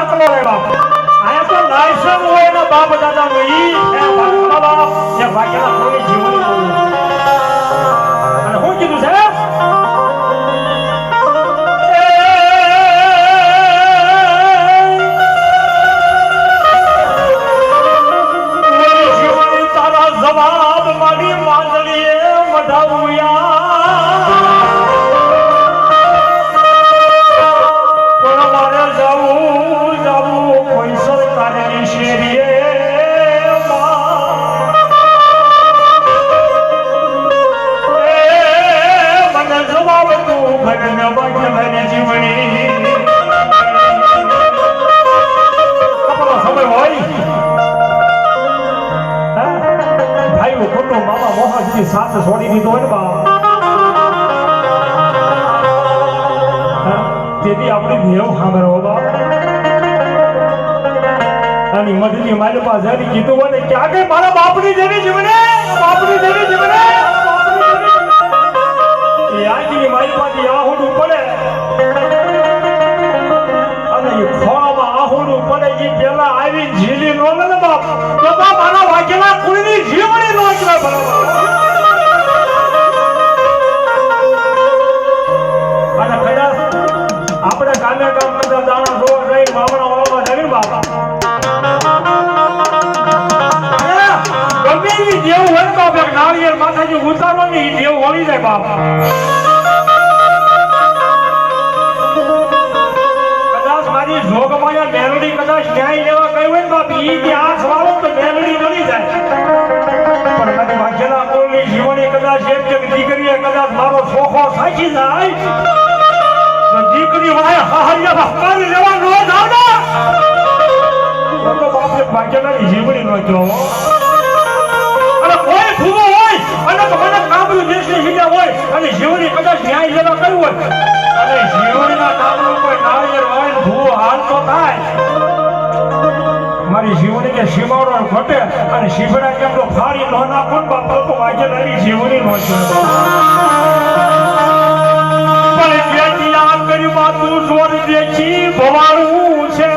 દાખલો રે બાપ આયા તો લાયસન્સ હોય ને બાપ દાદા નું ઈ છે બાપ એ વાકેલા કોઈ જીવન અને હું કીધું છે જવાબ મારી માંદલીએ મઢાવ્યા પણ મારે જવું કોઈ સરકારની શેરીએ મને જવાબ તું ભગને ભાગ્ય મારી જીવણી તમારો સમય હોય ખોટો મામા મોહનજી સાથે છોડી દીધો હોય ને બા તેથી આપણી દેવ સાંભળો બા અને મધની માલપા જરી કીધું હોય ને કે આગળ મારા બાપની જેવી જીવને બાપની જેવી જીવને એ આજની માલપાથી આહુડું પડે અને એ ખોળામાં આહુડું પડે એ પેલા આવી ઝીલી નો ને બાપ તો બાપ આના વાઘેલા કુળની જીવણી નો જ અને કદાચ આપણે ગામે ગામ બધા દાણા જોવા જઈ મામણા વાળવા જઈને બાપા ગમે એવી દેવ હોય બાપ એક નાળિયેર માથાથી ઉતારવાની દેવ હોળી જાય બાપ કદાચ મારી જોગમાયા મેલડી કદાચ ન્યાય લેવા ગઈ હોય ને બાપ ઈ જે હાથ વાળો તો મેલડી મળી જાય પણ મારી વાઘેલા કોળની જીવણી કદાચ એક દીકરીએ કદાચ મારો છોખો સાચી જાય દીકરી વાય હાહરિયા બાપાની લેવા નો જાવ ને તો બાપે ભાગ્યલાની જીવણી નો જોવો અને કોઈ ભૂવો હોય અને મને કામનું દેશની હિજા હોય અને જીવણી કદાચ ન્યાય લેવા કર્યું હોય અને જીવણીના કામનું કોઈ નાળિયેર હોય ભૂવો હાલ તો થાય મારી જીવણી કે સીમાડો ઘટે અને શીફડા કેમ તો ફાડી નો નાખો ને બાપો તો ભાગ્યલાની જીવણી નો જોવો તું જોર દેખી ભવાળું છે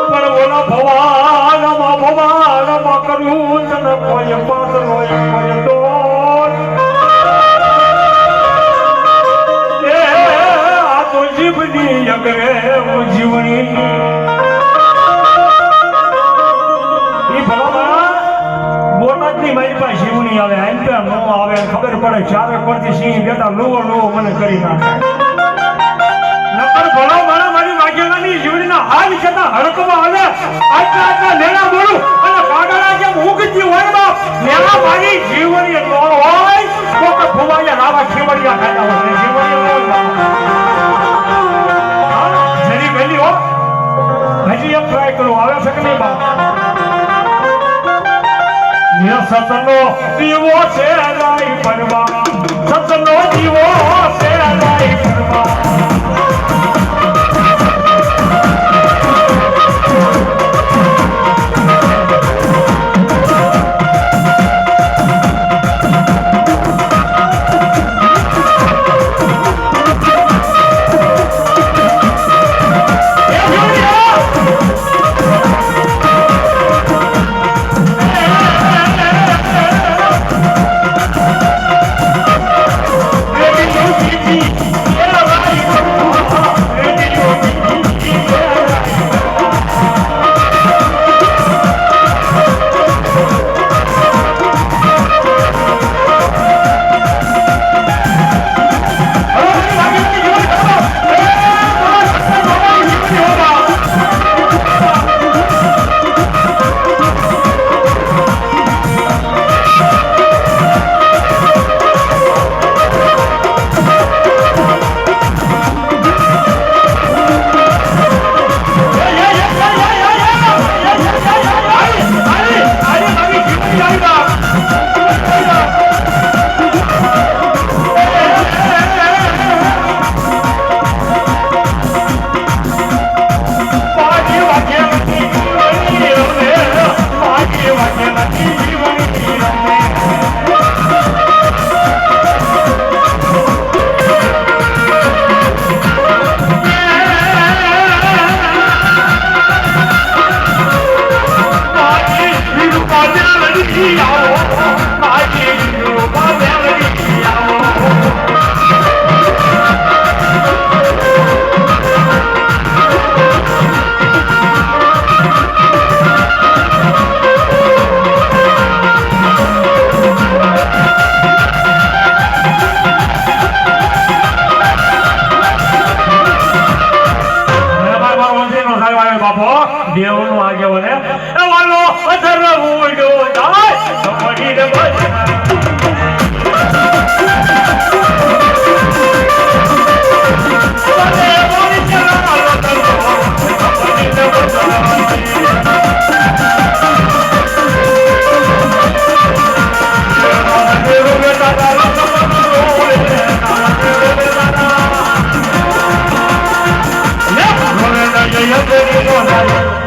પણ ઓલા ભવાળમાં કરું તને કોઈ પાતળો કોઈ દોર આ તો જીવની અગરે જીવણી મારી પાસે જીવણી આવે આંતર નો આવે ખબર પડે ચારે પરથી સિંહ બેટા લોવો લોવો મને કરી નાખે નકર ભલો મારા મારી વાઘેલાની જીવણીના હાલ છતાં હડકમાં આવે આટલા લેણા બોલું અને કાગડા જેમ ઉગતી હોય બાપ લેણા મારી જીવણી નો હોય તો કે ભુવાયા રાવા ખીવડિયા ખાતા હોય જીવણી નો જરી ગયેલી હો હજી એક ટ્રાય કરું આવે છે કે નહીં બાપ સતનો દીવો છે રાઈ પરવા સતનો દીવો છે રાઈ પરવા કહેવાય બાપો દેવનો આગેવાન હે એ વાલો અધર ઉડો જાય કપડીને ભજના Yeah.